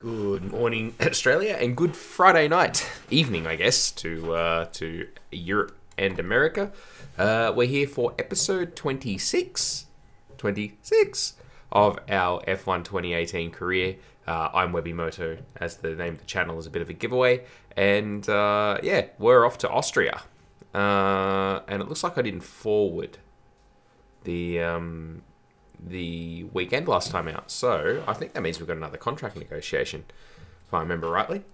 Good morning, Australia, and good Friday night, evening, I guess, to Europe and America. We're here for episode 26 of our F1 2018 career. I'm Webimoto, as the name of the channel is a bit of a giveaway. And yeah, we're off to Austria. And it looks like I didn't forward the weekend last time out. So I think that means we've got another contract negotiation, if I remember rightly.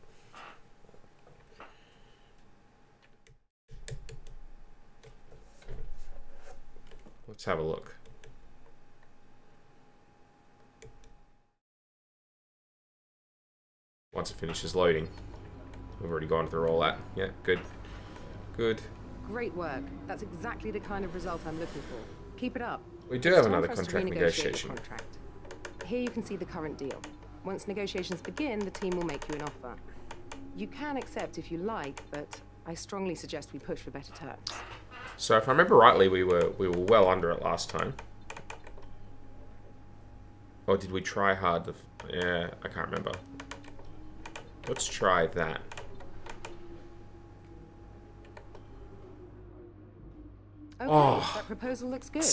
Let's have a look. Once it finishes loading. We've already gone through all that. Yeah, good. Good. Great work. That's exactly the kind of result I'm looking for. Keep it up. We do have another contract negotiation. Here you can see the current deal. Once negotiations begin, the team will make you an offer. You can accept if you like, but I strongly suggest we push for better terms. So if I remember rightly, we were well under it last time. Or did we try hard? Yeah, I can't remember. Let's try that. Okay, that proposal looks good.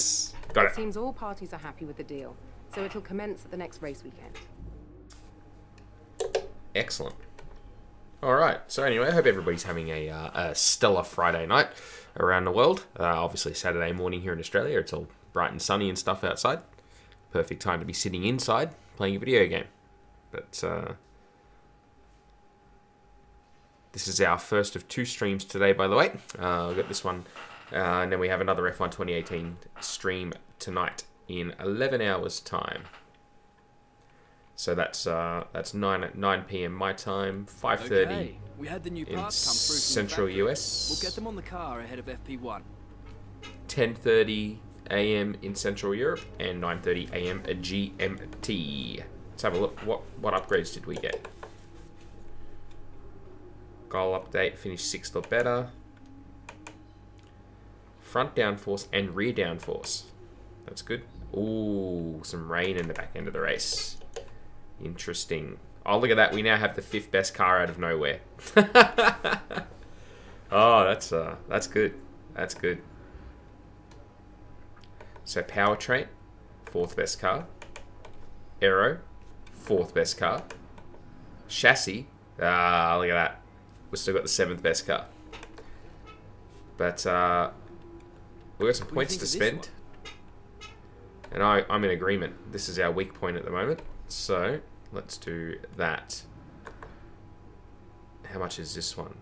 Got it. It seems all parties are happy with the deal, so it'll commence at the next race weekend. Excellent. All right. So anyway, I hope everybody's having a stellar Friday night around the world. Obviously, Saturday morning here in Australia, it's all bright and sunny and stuff outside. Perfect time to be sitting inside playing a video game. But this is our first of 2 streams today, by the way. We've got this one. And then we have another F1 2018 stream tonight in 11 hours time. So that's 9 p.m. my time, 5:30 we had the new in parts come through Central US. We'll get them on the car ahead of FP1. 10:30 a.m. in Central Europe and 9:30 a.m. at GMT. Let's have a look. What upgrades did we get? Goal update, finish 6th or better. Front downforce and rear downforce. That's good. Ooh, some rain in the back end of the race. Interesting. Oh, look at that. We now have the 5th best car out of nowhere. Oh, that's good. That's good. So powertrain, 4th best car. Aero, 4th best car. Chassis, look at that. We've still got the 7th best car. But we've got some points to spend. And I'm in agreement. This is our weak point at the moment. So let's do that. How much is this one?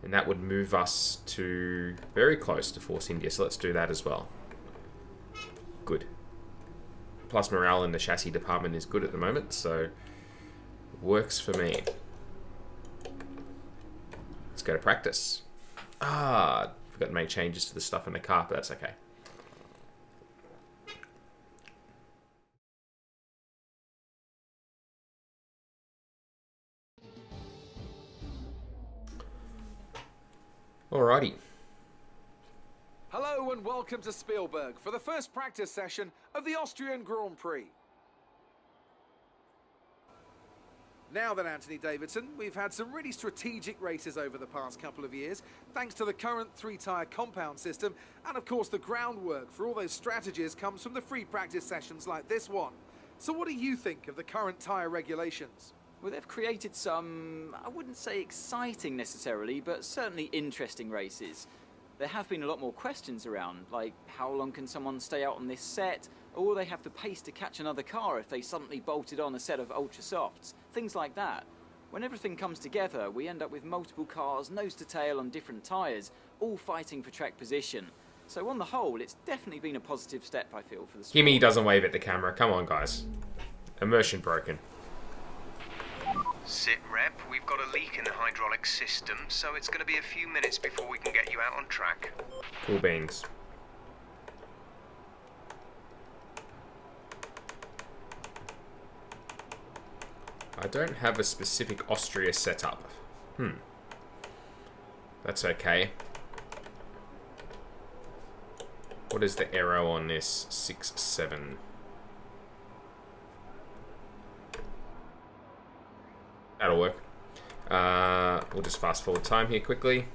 And that would move us to very close to Force India. So let's do that as well. Good. Plus morale in the chassis department is good at the moment. So works for me. Let's go to practice. Forgot to make changes to the stuff in the car, but that's okay. Alrighty. Hello and welcome to Spielberg for the first practice session of the Austrian Grand Prix. Now then, Anthony Davidson, we've had some really strategic races over the past couple of years, thanks to the current 3-tyre compound system, and of course the groundwork for all those strategies comes from the free practice sessions like this one. So what do you think of the current tyre regulations? Well, they've created some, I wouldn't say exciting necessarily, but certainly interesting races. There have been a lot more questions around, like how long can someone stay out on this set, or will they have the pace to catch another car if they suddenly bolted on a set of ultra softs, things like that. When everything comes together, we end up with multiple cars, nose to tail on different tyres, all fighting for track position. So on the whole, it's definitely been a positive step, I feel, for the sport. Kimmy doesn't wave at the camera. Come on, guys. Immersion broken. Sit rep, we've got a leak in the hydraulic system, so it's going to be a few minutes before we can get you out on track. Cool beans. I don't have a specific Austria setup. That's okay. What is the aero on this? 6.7. We'll just fast forward time here quickly.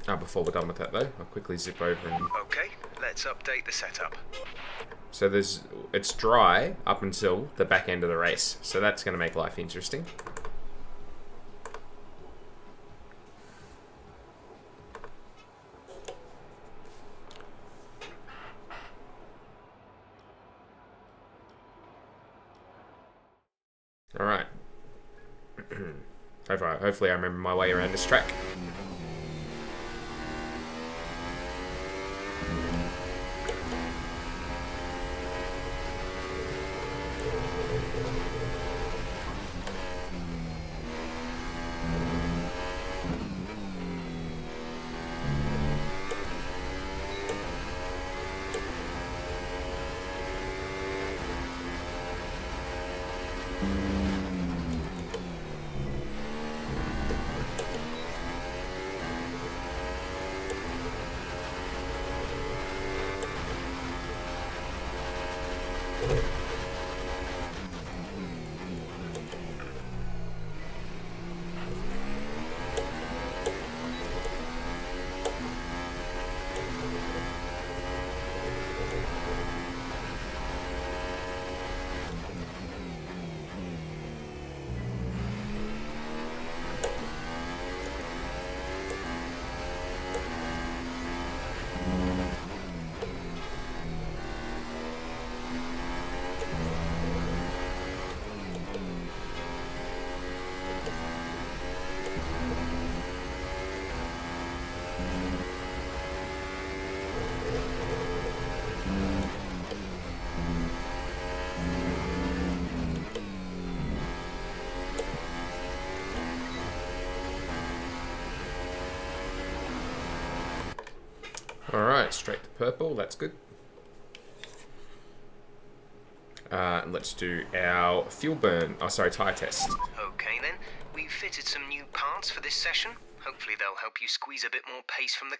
Before we're done with that though, I'll quickly zip over and... Okay, let's update the setup. So it's dry up until the back end of the race. So that's going to make life interesting. Alright. Hopefully I remember my way around this track. Alright, straight to purple, that's good. Let's do our fuel burn, tyre test. Okay then, we've fitted some new parts for this session. Hopefully they'll help you squeeze a bit more pace from the...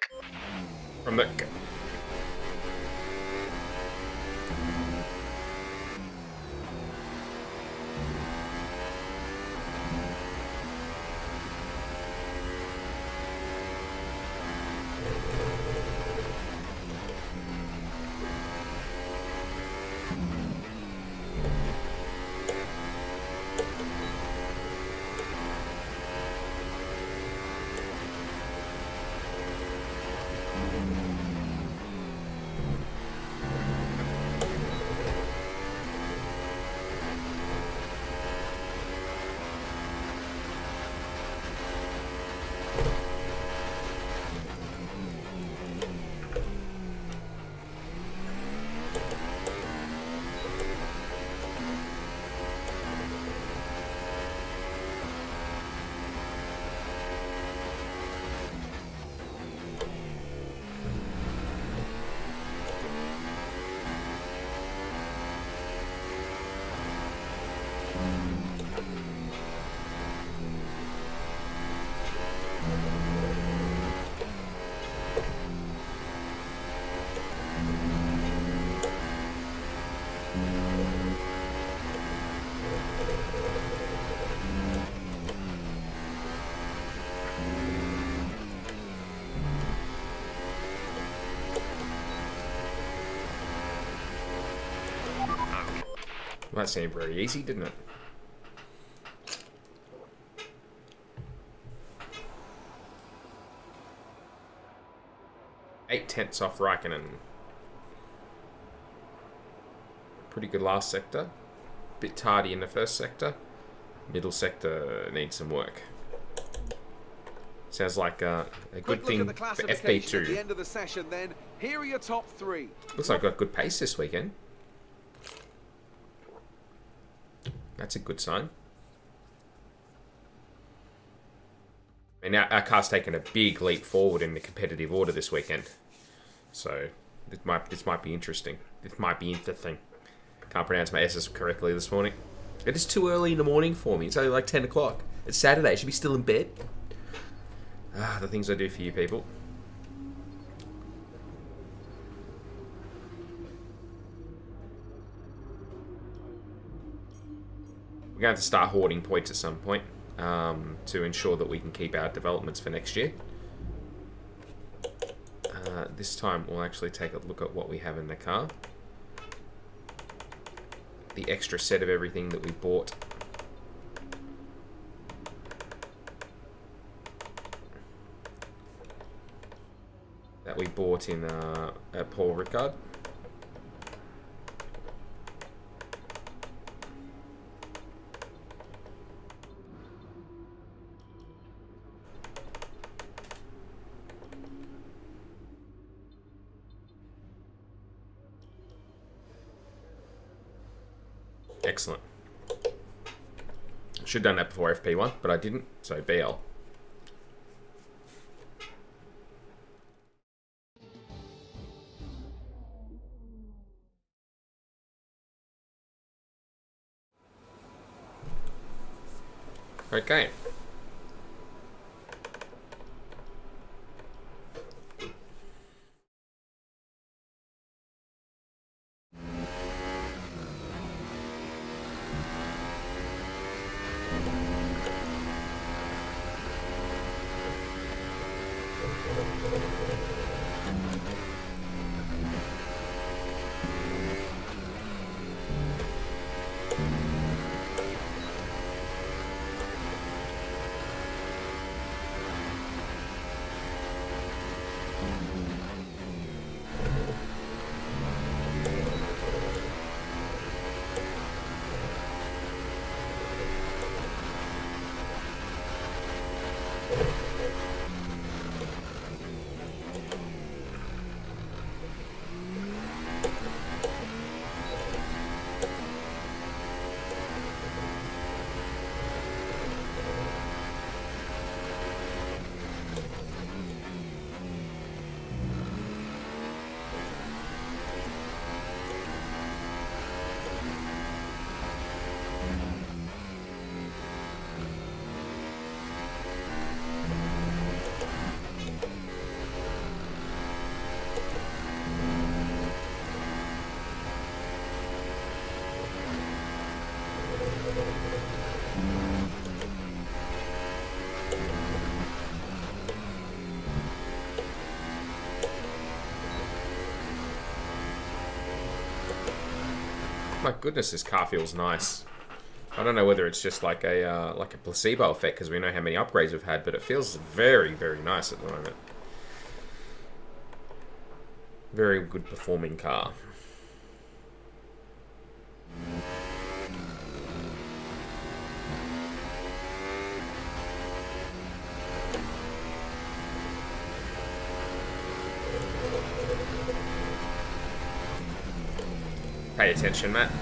Well, that seemed very easy, didn't it? Eight tenths off Raikkonen. Pretty good last sector. Bit tardy in the first sector. Middle sector needs some work. Sounds like a good thing for FP2. At the end of the session, then, here are your top three. Looks like I've got good pace this weekend. That's a good sign. I mean, our car's taken a big leap forward in the competitive order this weekend. So, this might be interesting. This might be interesting. Can't pronounce my S's correctly this morning. It is too early in the morning for me. It's only like 10 o'clock. It's Saturday. I should be still in bed. The things I do for you people. We're going to have to start hoarding points at some point to ensure that we can keep our developments for next year. This time we'll actually take a look at what we have in the car. The extra set of everything that we bought. That we bought in at Paul Ricard. Excellent. Should have done that before FP1, but I didn't, so BL. Okay. My goodness, this car feels nice. I don't know whether it's just like a placebo effect because we know how many upgrades we've had, but it feels very, very nice at the moment. Very good performing car. Pay attention, Matt.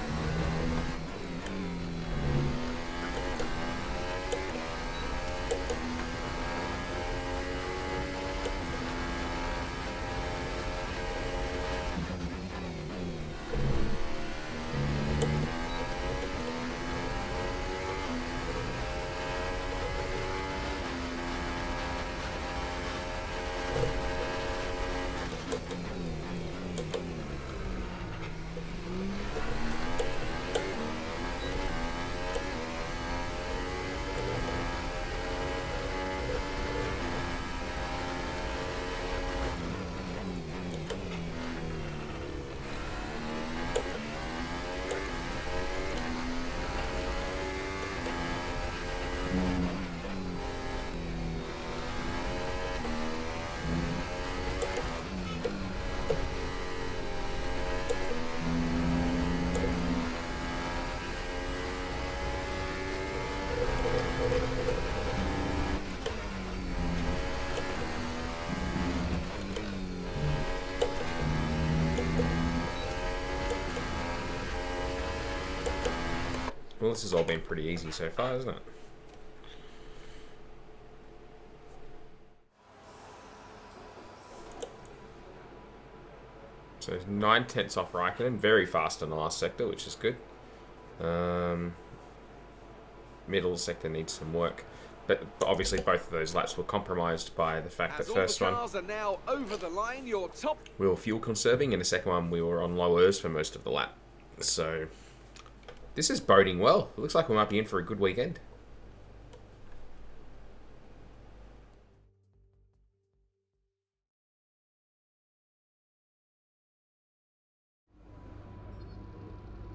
Well, this has all been pretty easy so far, isn't it? So 9/10 off Raikkonen, very fast in the last sector, which is good. Middle sector needs some work. But obviously both of those laps were compromised by the fact that first one we were fuel conserving, and the second one we were on lowers for most of the lap. So This is boding well. It looks like we might be in for a good weekend.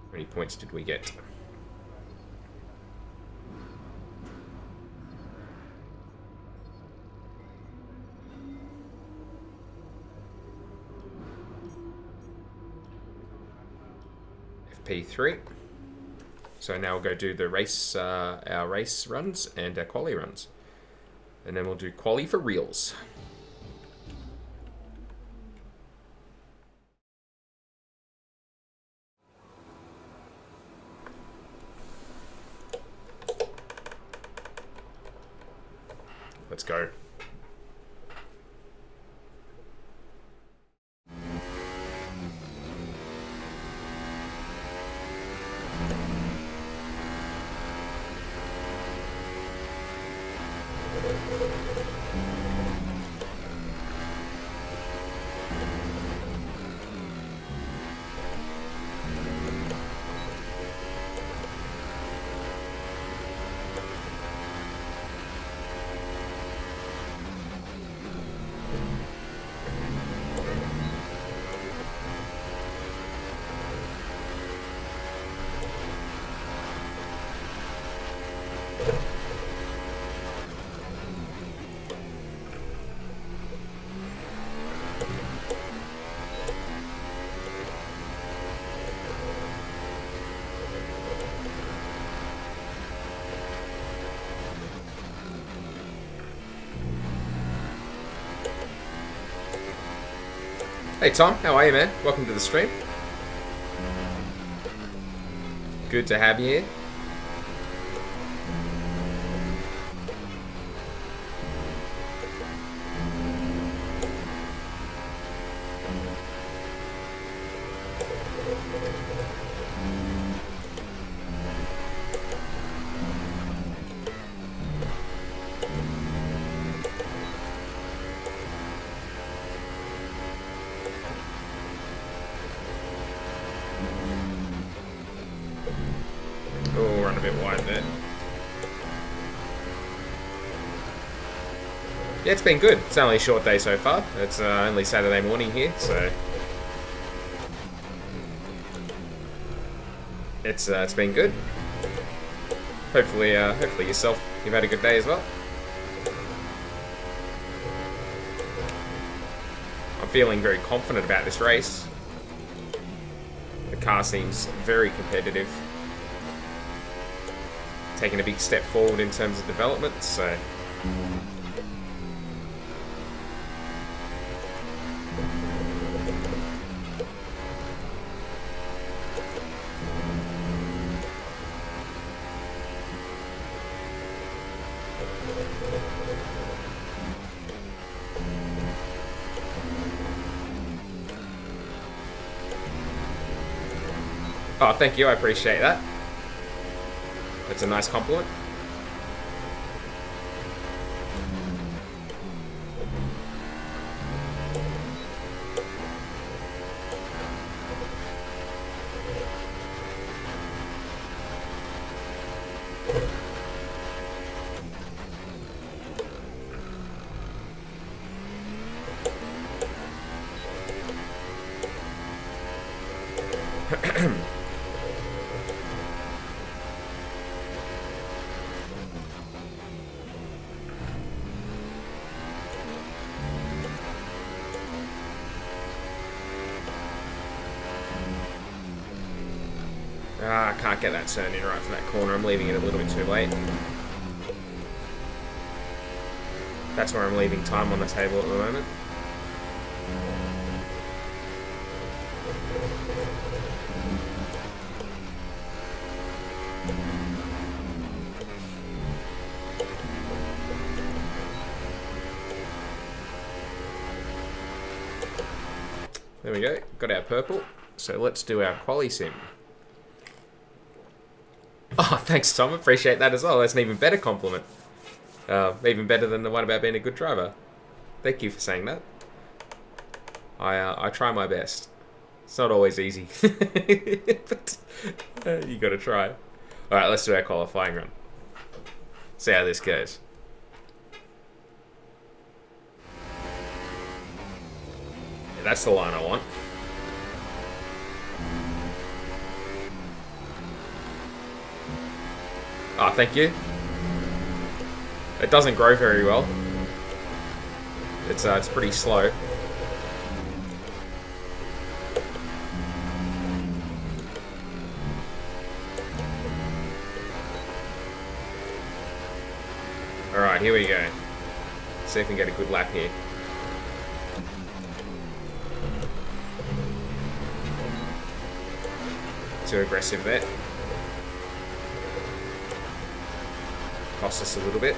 How many points did we get? FP3. So now we'll go do the race, our race runs and our quali runs. And then we'll do quali for reals. Let's go. Hey Tom, how are you, man? Welcome to the stream. Good to have you here. Oh, run a bit wide there. Yeah, it's been good. It's only a short day so far. It's only Saturday morning here, so it's been good. Hopefully yourself, you've had a good day as well. I'm feeling very confident about this race. The car seems very competitive. Taking a big step forward in terms of development, so oh, thank you, I appreciate that. That's a nice compliment. Ah, I can't get that turn in right for that corner. I'm leaving it a little bit too late. That's where I'm leaving time on the table at the moment. There we go, got our purple. So let's do our quali sim. Oh, thanks Tom, appreciate that as well. That's an even better compliment. Even better than the one about being a good driver. Thank you for saying that. I try my best. It's not always easy. But you got to try. Alright, let's do our qualifying run. See how this goes. Yeah, that's the line I want. Oh, thank you. It doesn't grow very well. It's pretty slow. Alright, here we go. See if we can get a good lap here. Too aggressive there. Cost us a little bit.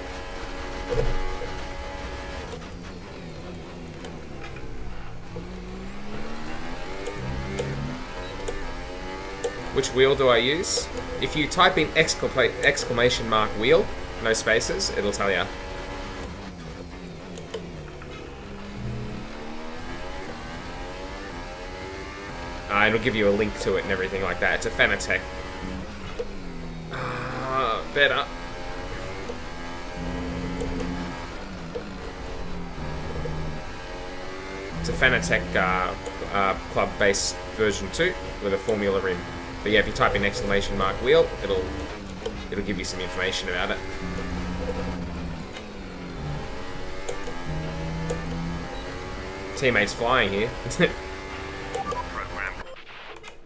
Which wheel do I use? If you type in exclamation mark wheel, no spaces, it'll tell you. It'll give you a link to it and everything like that. It's a Fanatec. Better. It's a Fanatec club-based version 2 with a Formula rim. But yeah, if you type in exclamation mark wheel, it'll give you some information about it. Teammates flying here.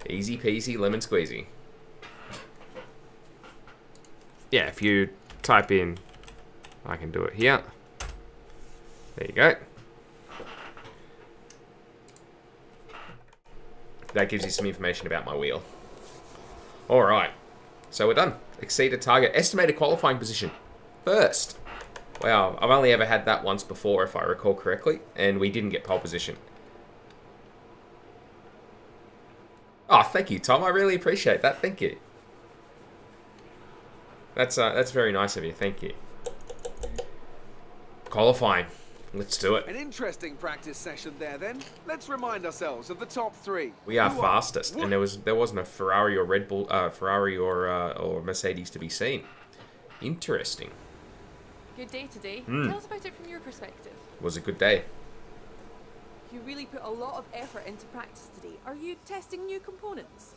Easy peasy lemon squeezy. Yeah, if you type in, I can do it here. There you go. That gives you some information about my wheel. Alright, so we're done. Exceeded target. Estimated qualifying position. First. Wow, I've only ever had that once before, if I recall correctly, and we didn't get pole position. Oh, thank you, Tom. I really appreciate that. Thank you. That's very nice of you. Thank you. Qualifying. Let's do it. An interesting practice session there then. Let's remind ourselves of the top three. We are fastest, and there wasn't a Ferrari or Red Bull, Ferrari or Mercedes to be seen. Interesting. Good day today. Tell us about it from your perspective. It was a good day. You really put a lot of effort into practice today. Are you testing new components?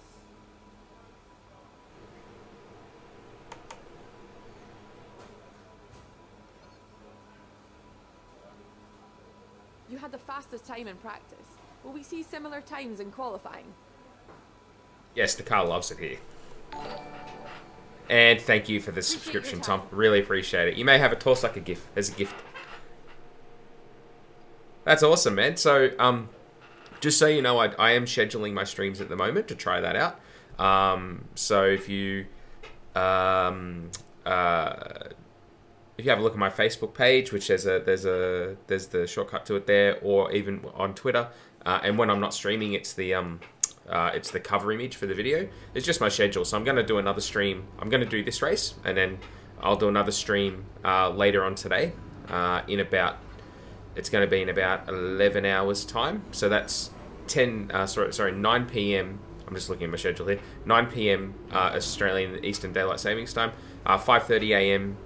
You had the fastest time in practice. Will we see similar times in qualifying? Yes, the car loves it here. And thank you for the subscription, Tom. Really appreciate it. You may have a toss like a gift as a gift. That's awesome, man. So, just so you know, I am scheduling my streams at the moment to try that out. So if you have a look at my Facebook page, which there's the shortcut to it there, or even on Twitter, and when I'm not streaming, it's the cover image for the video. It's just my schedule. So I'm going to do another stream. I'm going to do this race, and then I'll do another stream later on today. It's going to be in about 11 hours time. So that's 9 p.m. I'm just looking at my schedule here. 9 p.m. Australian Eastern Daylight Savings Time. 5:30 a.m.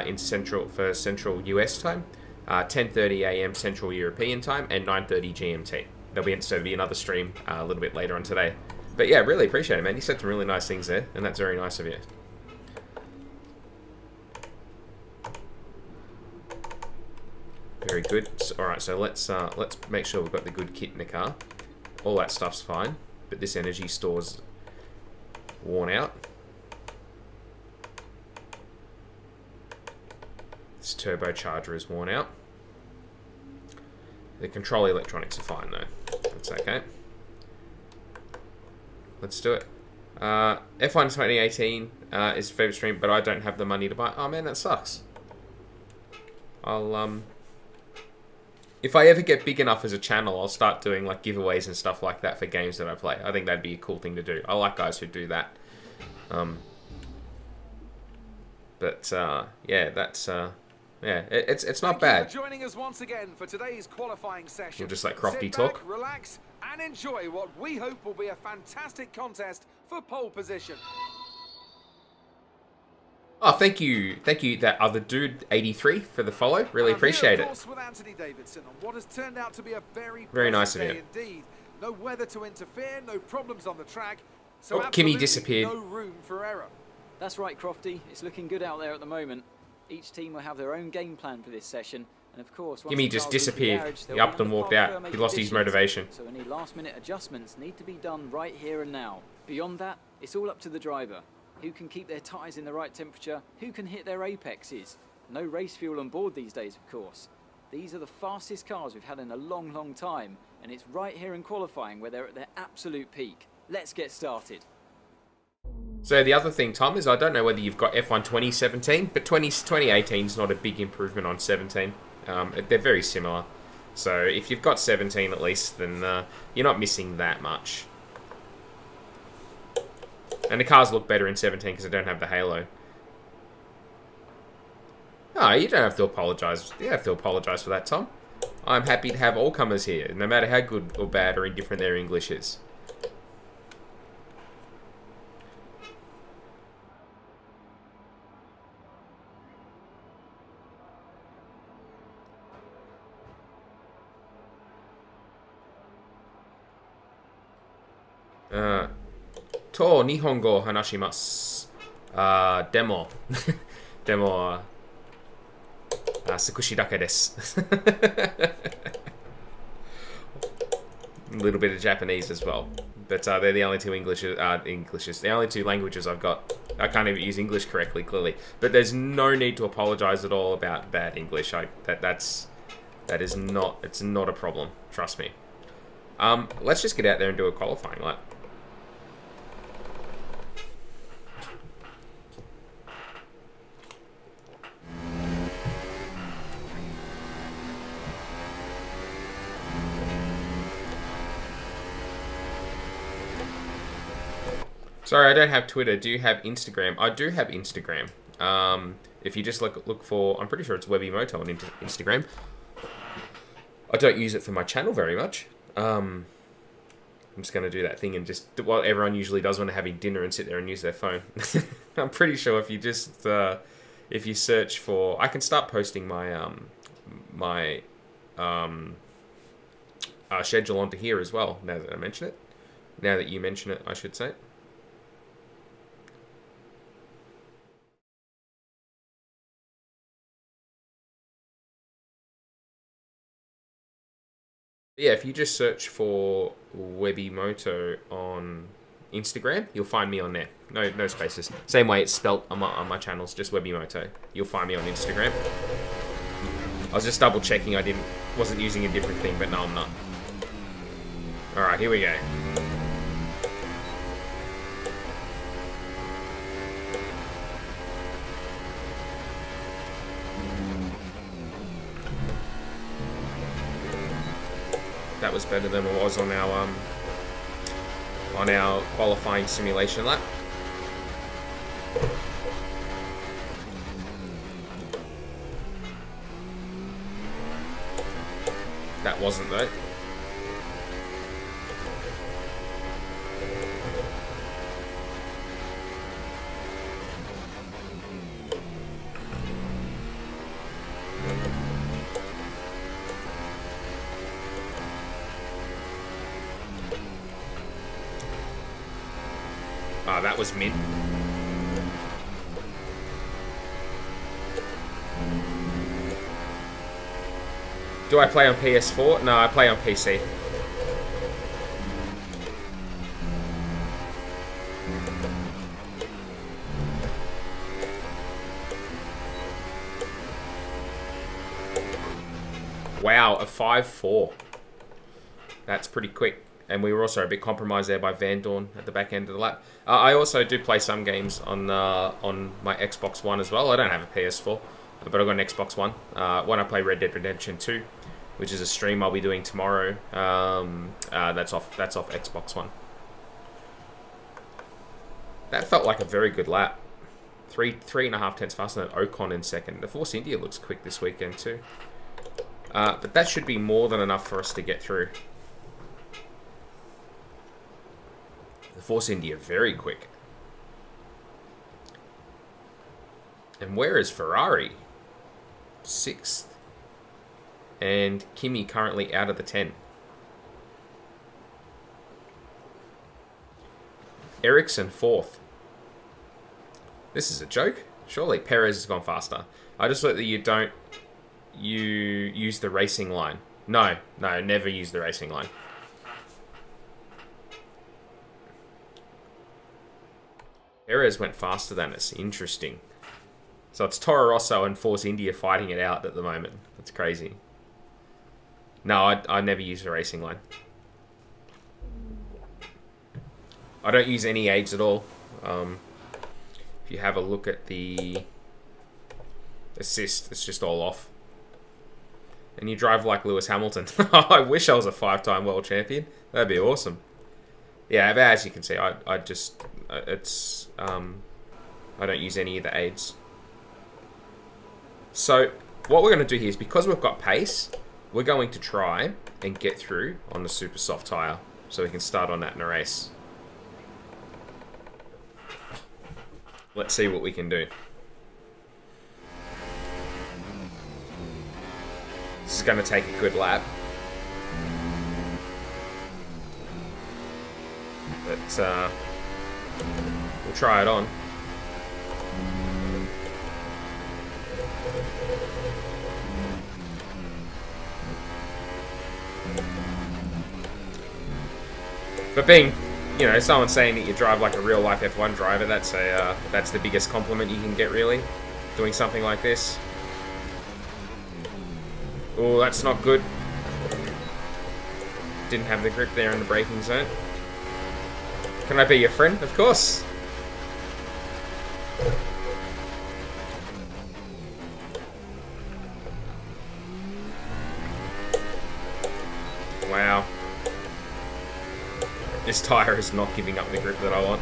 In Central US time. 10:30 a.m. Central European time, and 9:30 GMT. There'll be another stream a little bit later on today. But yeah, really appreciate it, man. You said some really nice things there, and that's very nice of you. Very good. Alright, so let's make sure we've got the good kit in the car. All that stuff's fine, but this energy store's worn out. This turbocharger is worn out. The control electronics are fine though. That's okay. Let's do it. F1 2018 is favorite stream, but I don't have the money to buy. Oh man, that sucks. If I ever get big enough as a channel, I'll start doing like giveaways and stuff like that for games that I play. I think that'd be a cool thing to do. I like guys who do that. Yeah, that's yeah, it's not bad. Thank you for joining us once again for today's qualifying session. We'll just let Crofty Sit back, talk. Relax and enjoy what we hope will be a fantastic contest for pole position. Oh, thank you, that other dude, 83, for the follow. Really appreciate Here, of it. course, with Anthony Davidson on what has turned out to be a Very nice of day you. indeed. No weather to interfere, no problems on the track, so Oh, Kimmy absolutely disappeared. no room for error. That's right, Crofty. It's looking good out there at the moment. Each team will have their own game plan for this session. And of course, once Kimmy the just cars leave the disappeared. garage, they'll He be upped and under walked far out. firmer He lost his conditions. motivation. So any last-minute adjustments need to be done right here and now. Beyond that, it's all up to the driver. Who can keep their tyres in the right temperature? Who can hit their apexes? No race fuel on board these days, of course. These are the fastest cars we've had in a long, long time. And it's right here in qualifying where they're at their absolute peak. Let's get started. So the other thing, Tom, is I don't know whether you've got F1 2017, but 2018 is not a big improvement on 17. They're very similar. So if you've got 17 at least, then you're not missing that much. And the cars look better in 17 because they don't have the halo. No, you don't have to apologise. You don't have to apologise for that, Tom. I'm happy to have all comers here, no matter how good or bad or indifferent their English is. To Nihongo hanashimasu. Demo. Demo. Sakushi dake desu. A little bit of Japanese as well. But they're the only two the only two languages I've got. I can't even use English correctly, clearly. But there's no need to apologise at all about bad English. It's not a problem. Trust me. Let's just get out there and do a qualifying lap. Sorry, I don't have Twitter. Do you have Instagram? I do have Instagram. If you just look for, I'm pretty sure it's Webimoto on Instagram. I don't use it for my channel very much. I'm just going to do that thing and just what everyone usually does when they're having dinner and sit there and use their phone. I'm pretty sure if you just if you search for, I can start posting my schedule onto here as well. Now that I mention it, now that you mention it, I should say. Yeah, if you just search for Webimoto on Instagram, you'll find me on there. No spaces. Same way it's spelt on my channels, just Webimoto. You'll find me on Instagram. I was just double checking I wasn't using a different thing, but no, I'm not. Alright, here we go. That was better than it was on our qualifying simulation lap. That wasn't though. Ah, that was mid. Do I play on PS4? No, I play on PC. Wow, a 5-4. That's pretty quick. And we were also a bit compromised there by Van Dorn at the back end of the lap. I also do play some games on my Xbox One as well. I don't have a PS4, but I've got an Xbox One. When I play Red Dead Redemption 2, which is a stream I'll be doing tomorrow, that's off Xbox One. That felt like a very good lap. 3.5 tenths faster than Ocon in second. The Force India looks quick this weekend too. But that should be more than enough for us to get through. Force India very quick. And where is Ferrari? 6th. And Kimi currently out of the 10. Ericsson 4th. This is a joke. Surely Perez has gone faster. I just thought that you use the racing line. No, never use the racing line. Perez went faster than us. Interesting. So it's Toro Rosso and Force India fighting it out at the moment. That's crazy. No, I never use the racing line. I don't use any aids at all. If you have a look at the assist, it's just all off. And you drive like Lewis Hamilton. I wish I was a 5-time world champion. That'd be awesome. Yeah, but as you can see, I don't use any of the aids. So what we're going to do here is, because we've got pace, we're going to try and get through on the super soft tyre so we can start on that in a race. Let's see what we can do. This is going to take a good lap. But we'll try it on. But being, you know, someone saying that you drive like a real life F1 driver, that's the biggest compliment you can get, really, doing something like this. Oh, that's not good. Didn't have the grip there in the braking zone. Can I be your friend? Of course. Wow. This tyre is not giving up the grip that I want.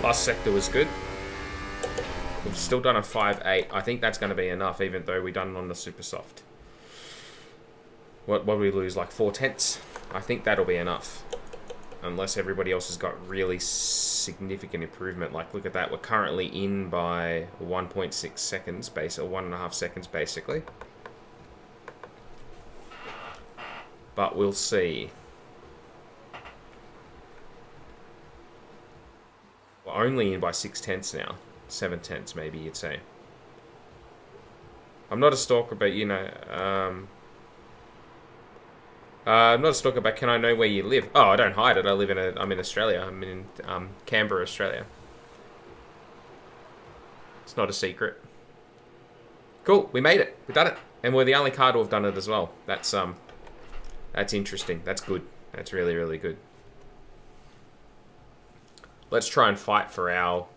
Last sector was good. We've still done a 5.8. I think that's going to be enough, even though we done it on the super soft. What did we lose? Like 4/10? I think that'll be enough. Unless everybody else has got really significant improvement. Like, look at that. We're currently in by 1.6 seconds, or 1.5 seconds, basically. But we'll see. We're only in by 6/10 now. 7/10 maybe, you'd say. I'm not a stalker, but, you know, I'm not a stalker, but can I know where you live? Oh, I don't hide it. I'm in Australia. I'm in Canberra, Australia. It's not a secret. Cool, we made it. We've done it. And we're the only car to have done it as well. That's interesting. That's good. That's really, really good. Let's try and fight for our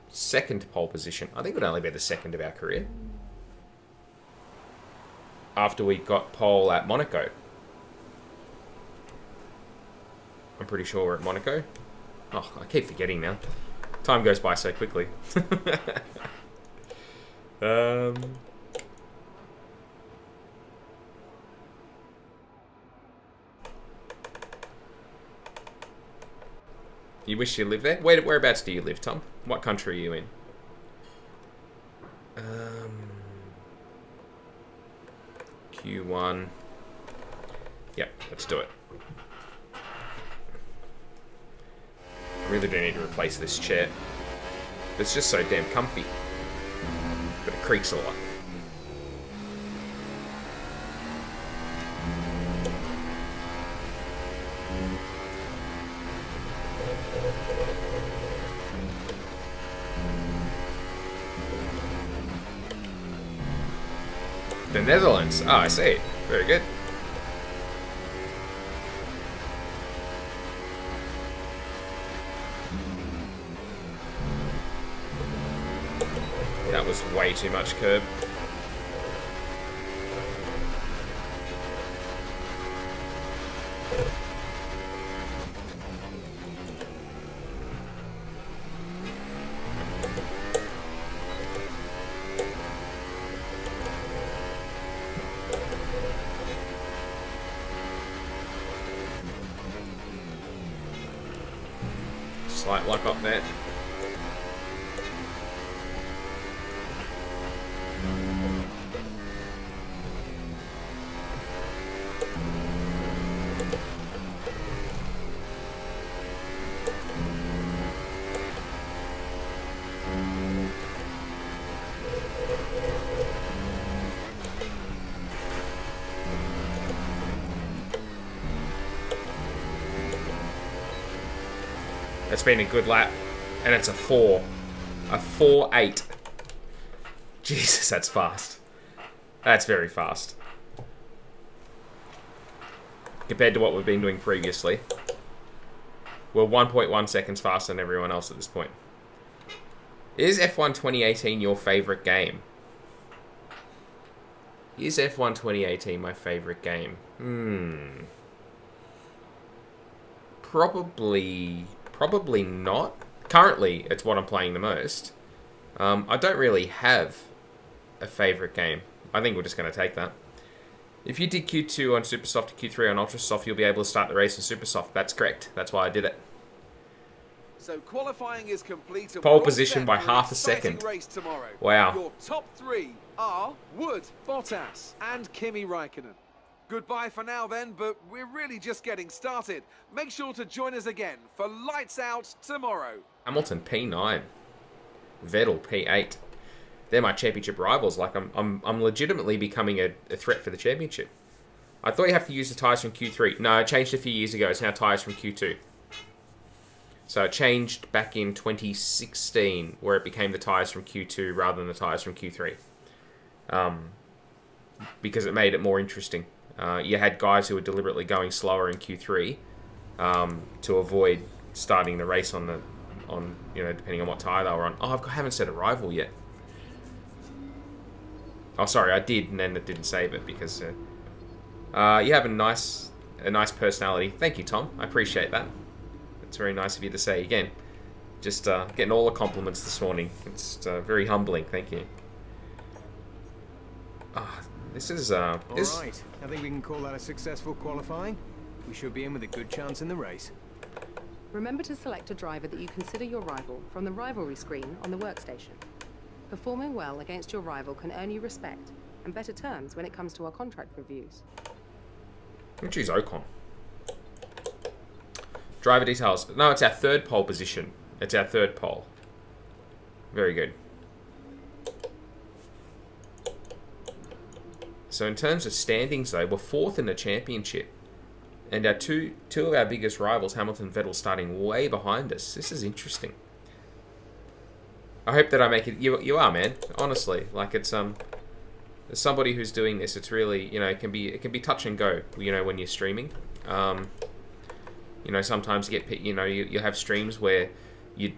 second pole position. I think it would only be the second of our career. After we got pole at Monaco. I'm pretty sure we're at Monaco. Oh, I keep forgetting now. Time goes by so quickly. You wish you lived there? Whereabouts do you live, Tom? What country are you in? Q1. Yep, let's do it. I really do need to replace this chair. It's just so damn comfy. But it creaks a lot. The Netherlands. Oh, I see. Very good. That was way too much curb. Slight luck up there. It's been a good lap, and it's a 4. A 4.8. Jesus, that's fast. That's very fast. Compared to what we've been doing previously. We're 1.1 seconds faster than everyone else at this point. Is F1 2018 your favourite game? Is F1 2018 my favourite game? Probably not. Currently, it's what I'm playing the most. I don't really have a favourite game. I think we're just going to take that. If you did Q2 on Super Soft and Q3 on Ultra Soft, you'll be able to start the race in Super Soft. That's correct. That's why I did it. So qualifying is complete. Pole position by half a second. Race tomorrow. Wow. Your top 3 are Wood, Bottas, and Kimi Räikkönen. Goodbye for now then, but we're really just getting started. Make sure to join us again for Lights Out tomorrow. Hamilton P9, Vettel P8. They're my championship rivals. Like I'm legitimately becoming a threat for the championship. I thought you have to use the tyres from Q3. No, it changed a few years ago. It's now tyres from Q2. So it changed back in 2016, where it became the tyres from Q2 rather than the tyres from Q3. Because it made it more interesting. You had guys who were deliberately going slower in Q3 to avoid starting the race on depending on what tyre they were on. Oh, I haven't set a rival yet. Oh, sorry, I did, and then it didn't save it because you have a nice personality. Thank you, Tom. I appreciate that. It's very nice of you to say again. Just getting all the compliments this morning. It's very humbling. Thank you. This is all right. I think we can call that a successful qualifying. We should be in with a good chance in the race. Remember to select a driver that you consider your rival from the rivalry screen on the workstation. Performing well against your rival can earn you respect and better terms when it comes to our contract reviews. I'll choose Ocon. Driver details. No, it's our third pole position. It's our third pole. Very good. So in terms of standings, though, we're 4th in the championship. And our two of our biggest rivals, Hamilton and Vettel, starting way behind us. This is interesting. I hope that I make it... You are, man. Honestly. Like, it's... as somebody who's doing this, it's really... it can be touch and go, when you're streaming. Sometimes you get... you have streams where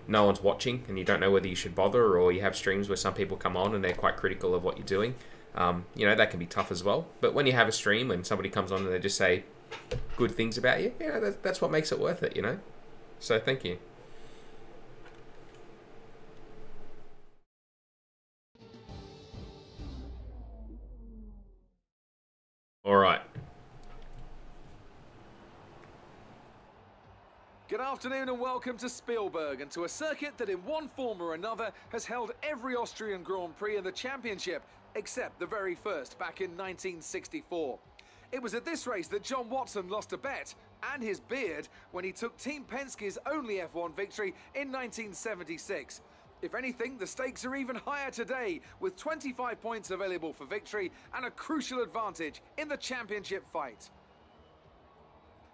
no one's watching and you don't know whether you should bother, or you have streams where some people come on and they're quite critical of what you're doing. That can be tough as well. But when you have a stream and somebody comes on and they just say good things about you, that's what makes it worth it, So thank you. All right. Good afternoon and welcome to Spielberg, and to a circuit that in one form or another has held every Austrian Grand Prix in the championship, except the very first back in 1964. It was at this race that John Watson lost a bet and his beard when he took Team Penske's only F1 victory in 1976. If anything, the stakes are even higher today, with 25 points available for victory and a crucial advantage in the championship fight.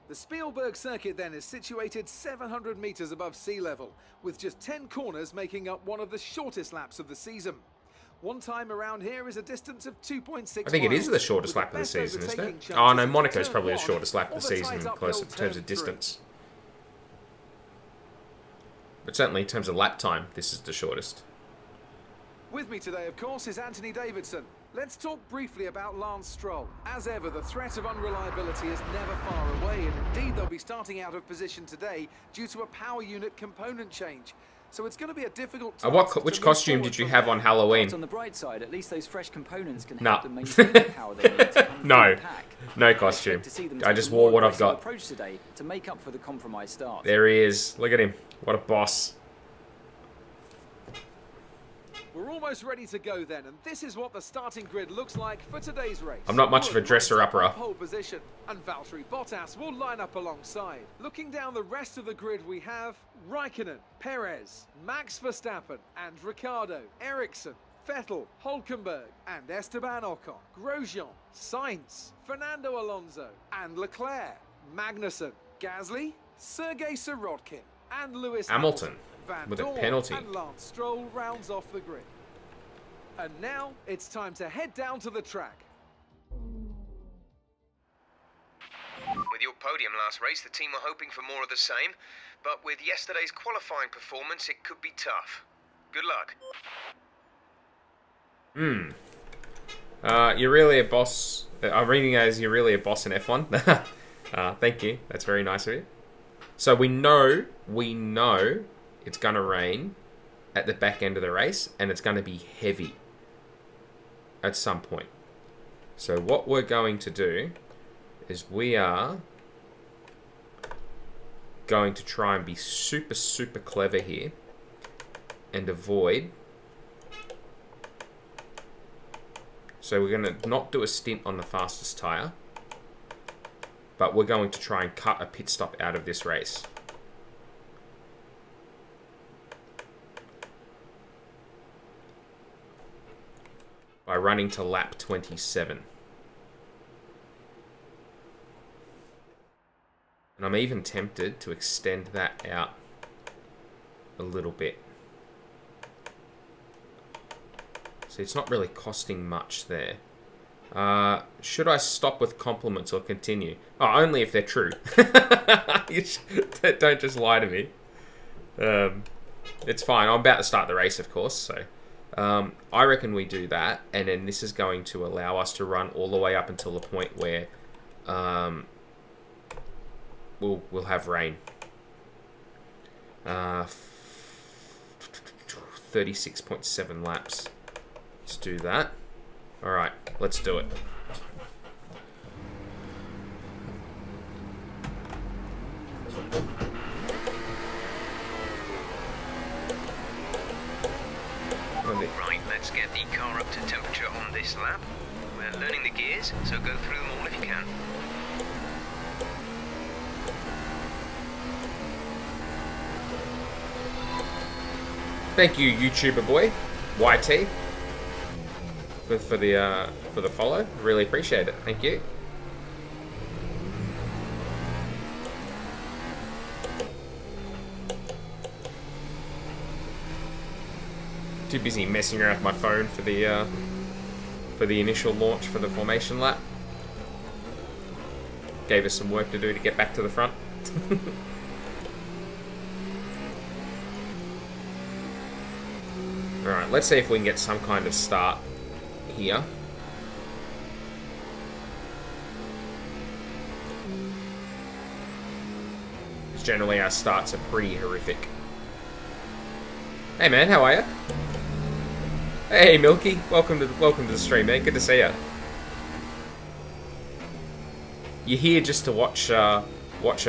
The Spielberg circuit then is situated 700 metres above sea level, with just 10 corners making up one of the shortest laps of the season. One time around here is a distance of 2.6 I think it is miles, the shortest with lap of the best season, isn't overtaking it? chances Oh no, at Monaco's turn probably the 1 shortest lap of or the the season, tight close in uphill terms turn of 3. distance. But certainly in terms of lap time, this is the shortest. With me today, of course, is Anthony Davidson. Let's talk briefly about Lance Stroll. As ever, the threat of unreliability is never far away, and indeed they'll be starting out of position today due to a power unit component change. So it's going to be a difficult task. Which costume did you have on Halloween? On the bright side, at least those fresh components can Nah. help them maintain the power they need to come No. through the pack. No costume. To see them I take just a wore more what I've aggressive got. approach today to make up for the compromised start. There he is. Look at him. What a boss. We're almost ready to go then, and this is what the starting grid looks like for today's race. I'm not much of a dresser-upper. Pole position, and Valtteri Bottas will line up alongside. Looking down the rest of the grid, we have Raikkonen, Perez, Max Verstappen, and Ricciardo, Ericsson, Vettel, Hülkenberg, and Esteban Ocon, Grosjean, Sainz, Fernando Alonso, and Leclerc, Magnussen, Gasly, Sergei Sirotkin, and Lewis Hamilton. Van With a Dorn penalty. and Lance Stroll rounds off the grid. And now it's time to head down to the track. With your podium last race, the team were hoping for more of the same, but with yesterday's qualifying performance, it could be tough. Good luck. You're really a boss. I'm reading as you're really a boss in F1. Thank you. That's very nice of you. So we know it's going to rain at the back end of the race, and it's going to be heavy at some point. So what we're going to do is we are going to try and be super, super clever here and avoid. So we're going to not do a stint on the fastest tyre, but we're going to try and cut a pit stop out of this race. By running to lap 27. And I'm even tempted to extend that out a little bit. So it's not really costing much there. Should I stop with compliments or continue? Oh, only if they're true. Don't just lie to me. It's fine. I'm about to start the race, of course, so... I reckon we do that, and then this is going to allow us to run all the way up until the point where we'll have rain. 36.7 laps. Let's do that. Alright, let's do it. Right, let's get the car up to temperature on this lap. We're learning the gears, so go through them all if you can. Thank you, YouTuber boy, YT, for the follow. Really appreciate it. Thank you. Too busy messing around with my phone for the initial launch for the formation lap. Gave us some work to do to get back to the front. Alright, let's see if we can get some kind of start here. Because generally our starts are pretty horrific. Hey man, how are you? Hey Milky, welcome to the stream, man. Good to see you. You're here just to watch what's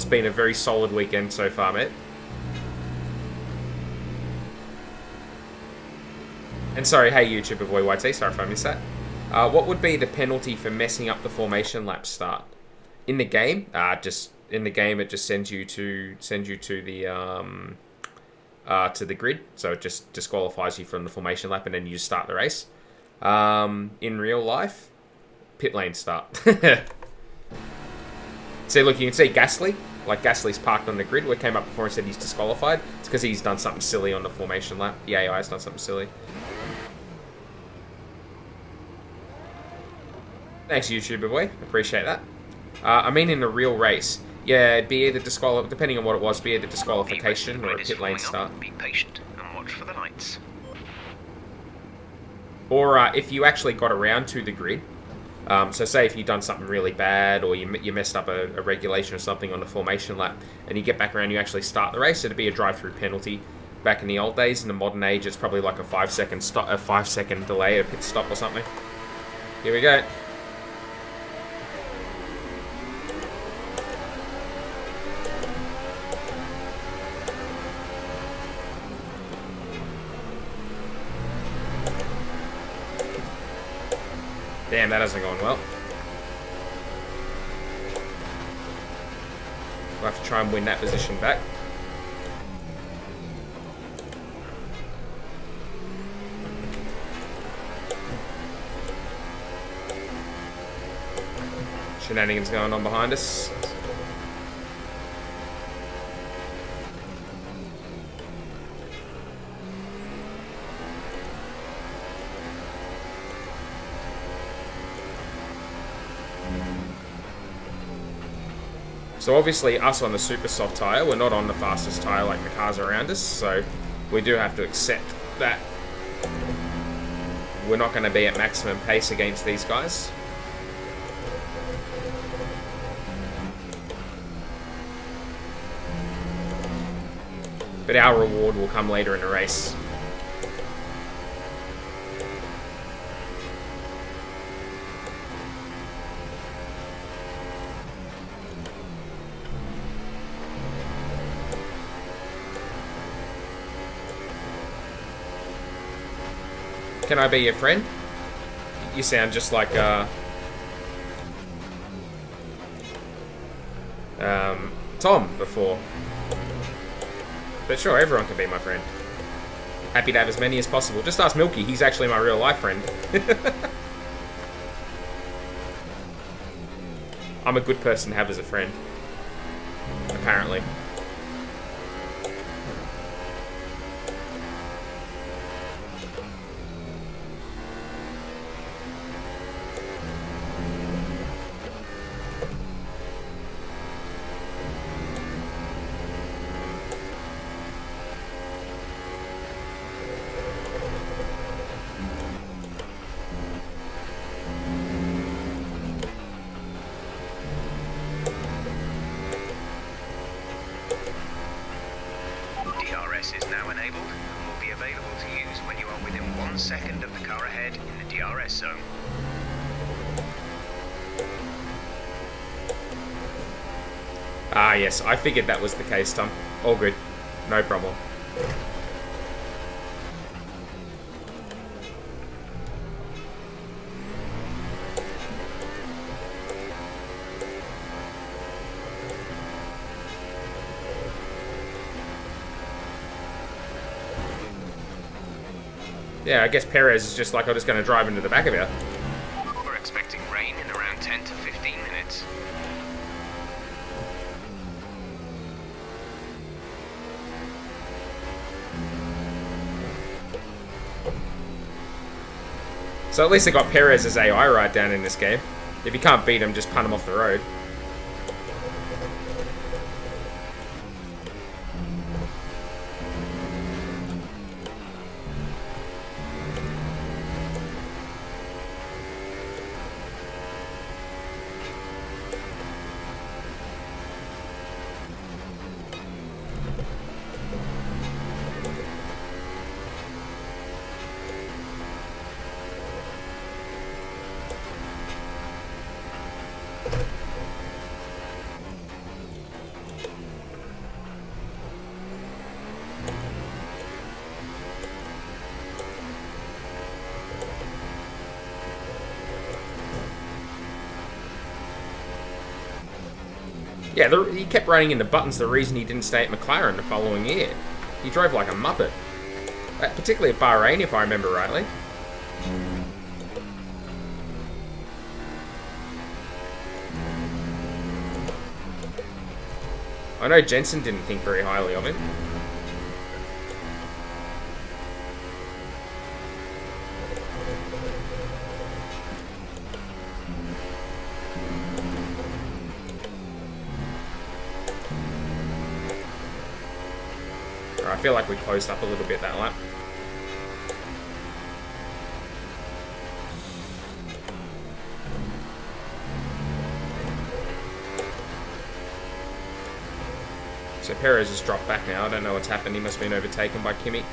been a very solid weekend so far, mate. And sorry, hey YouTuber boy YT, sorry if I missed that. What would be the penalty for messing up the formation lap start? In the game, just in the game, it just sends you to the grid, so it just disqualifies you from the formation lap, and then you just start the race. In real life, pit lane start. See, look, you can see Gasly. Like Gasly's parked on the grid. We came up before and said he's disqualified. It's because he's done something silly on the formation lap. The AI has done something silly. Thanks, YouTuber boy. Appreciate that. I mean, in a real race, yeah, it'd be either depending on what it was, be either disqualification or a pit lane start. Be patient and watch for the lights. Or if you actually got around to the grid, so say if you've done something really bad or you messed up a regulation or something on the formation lap and you get back around, you actually start the race, it'd be a drive-through penalty. Back in the old days, in the modern age, it's probably like a 5-second delay, a pit stop or something. Here we go. Damn, that hasn't gone well. We'll have to try and win that position back. Shenanigans going on behind us. So obviously us on the super soft tyre, we're not on the fastest tyre like the cars around us, so we do have to accept that we're not going to be at maximum pace against these guys. But our reward will come later in the race. Can I be your friend? You sound just like Tom before. But sure, everyone can be my friend. Happy to have as many as possible. Just ask Milky, he's actually my real life friend. I'm a good person to have as a friend. Apparently. Is now enabled and will be available to use when you are within 1 second of the car ahead in the DRS zone. Ah, yes, I figured that was the case, Tom. All good. No problem. Yeah, I guess Perez is just like, I'm just going to drive into the back of you. We're expecting rain in around 10 to 15 minutes. So at least I got Perez's AI right down in this game. If you can't beat him, just punt him off the road. Yeah, he kept running into buttons, the reason he didn't stay at McLaren the following year. He drove like a muppet. Particularly at Bahrain, if I remember rightly. I know Jensen didn't think very highly of him. I feel like we closed up a little bit that lap. So Perez has dropped back now. I don't know what's happened. He must have been overtaken by Kimi.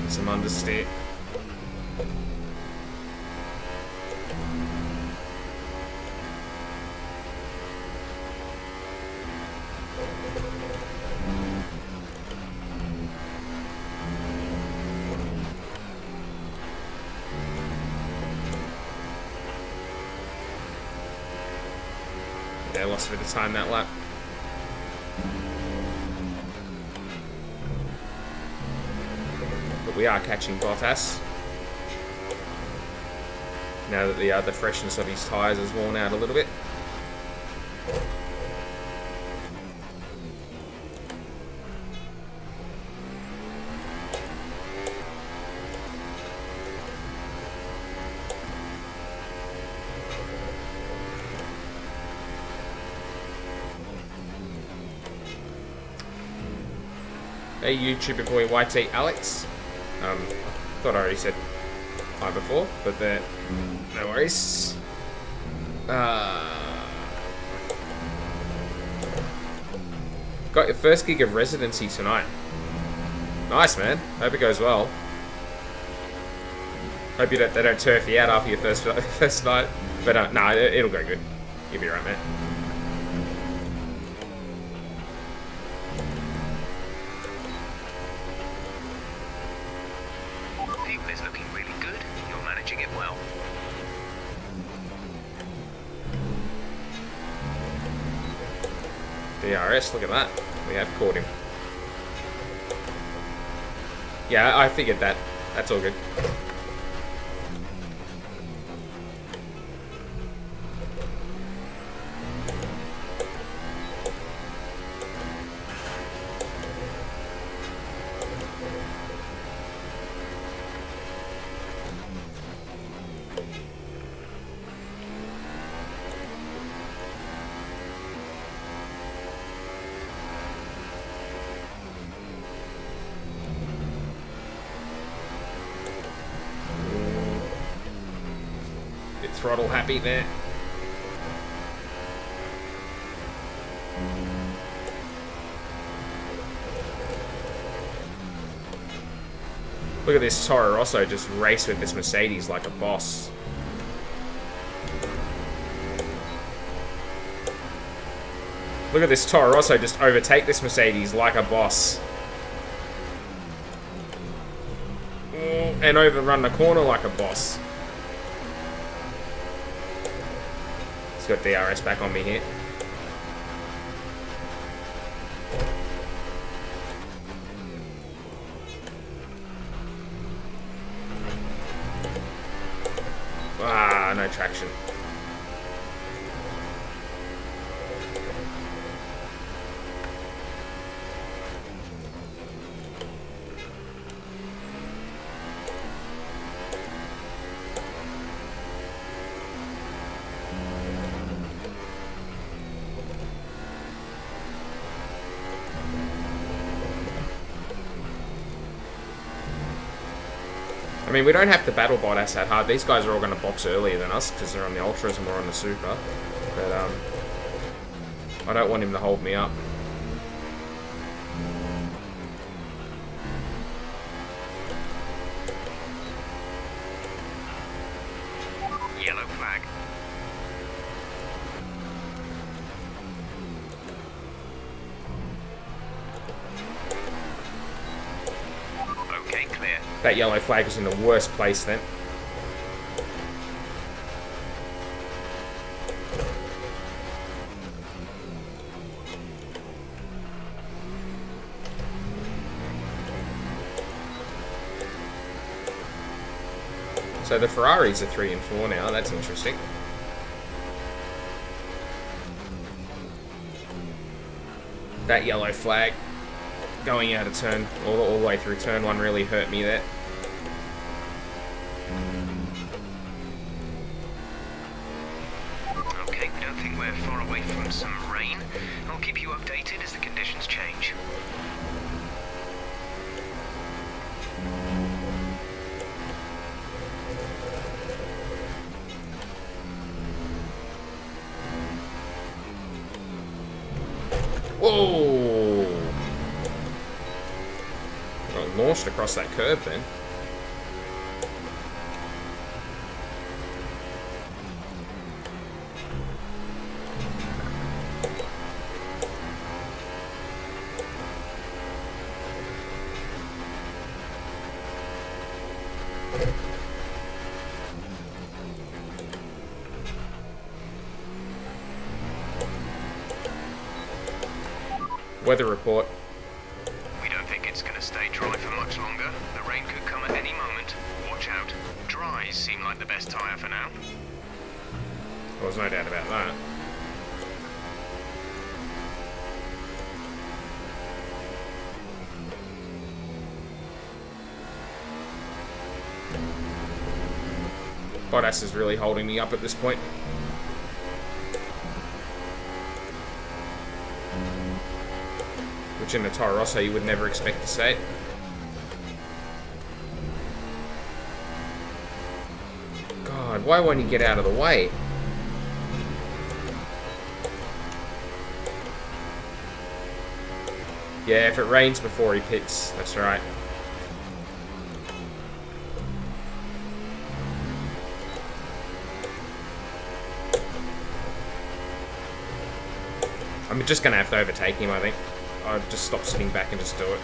Some understeer. Yeah, lost a bit of time that lap. We are catching Bottas. Now that the freshness of his tyres has worn out a little bit. Hey YouTuber boy YT Alex. Thought I already said hi before, but no worries. Got your first gig of residency tonight. Nice, man. Hope it goes well. Hope they don't turf you out after your first night. But no, it'll go good. You'll be right, man. DRS, look at that. We have caught him. Yeah, I figured that. That's all good. Throttle happy there. Look at this Toro Rosso just race with this Mercedes like a boss. Look at this Toro Rosso just overtake this Mercedes like a boss. And overrun the corner like a boss. He's got DRS back on me here. Ah, no traction. I mean, we don't have to battle Bottas that hard. These guys are all going to box earlier than us because they're on the Ultras and we're on the Super. But I don't want him to hold me up. Yellow flag. That yellow flag was in the worst place then. So the Ferraris are 3 and 4 now. That's interesting. That yellow flag going out of turn all the way through turn 1 really hurt me there. Okay, we don't think we're far away from some rain. I'll keep you updated as the conditions change. Whoa! Got launched across that curb then. Weather report. We don't think it's going to stay dry for much longer. The rain could come at any moment. Watch out. Dries seem like the best tyre for now. Well, there's no doubt about that. Bottas is really holding me up at this point. Which in the Toro Rosso you would never expect to see. God, why won't he get out of the way? Yeah, if it rains before he pits, that's right. I'm just going to have to overtake him, I think. I'll just stop sitting back and just do it.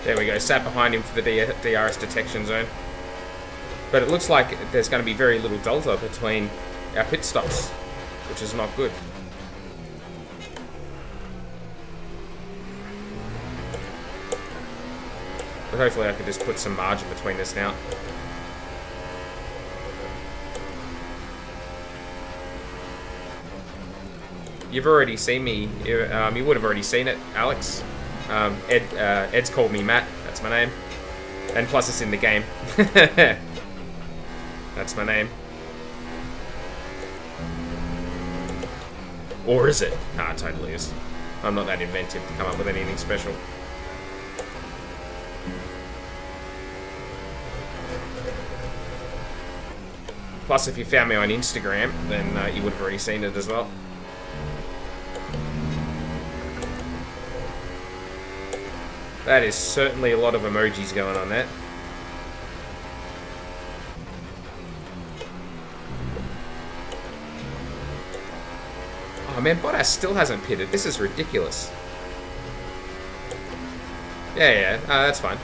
There we go, sat behind him for the DRS detection zone. But it looks like there's going to be very little delta between our pit stops, which is not good. But hopefully I can just put some margin between us now. You've already seen me, you would have already seen it, Alex. Ed's called me Matt, that's my name. And plus it's in the game. That's my name. Or is it? Nah, it totally is. I'm not that inventive to come up with anything special. Plus, if you found me on Instagram, then you would have already seen it as well. That is certainly a lot of emojis going on there. Oh man, Bottas still hasn't pitted. This is ridiculous. Yeah, that's fine.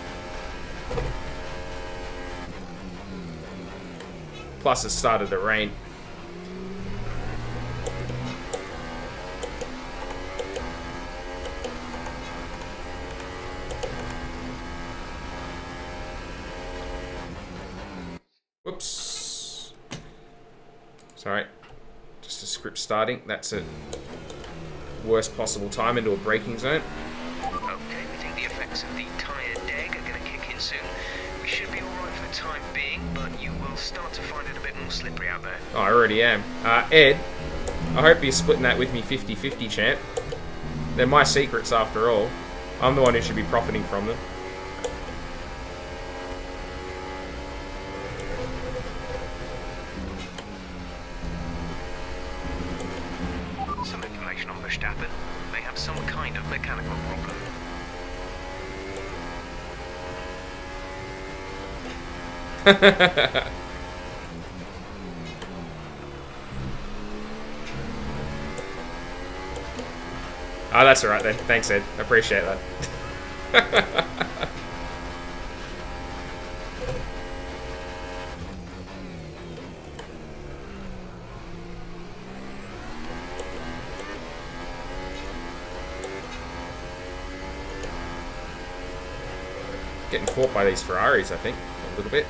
Plus it started to rain. Whoops. Sorry. Just a script starting. That's a worst possible time into a braking zone. Okay, we think the effects of the tyre deg are going to kick in soon. We should be alright for the time being, but you will start to find it a bit more slippery out there. Oh, I already am. Ed, I hope you're splitting that with me 50-50, champ. They're my secrets after all. I'm the one who should be profiting from them. Some information on Verstappen. May have some kind of mechanical problem. Oh, that's alright then. Thanks, Ed. I appreciate that. Getting caught by these Ferraris, I think, a little bit.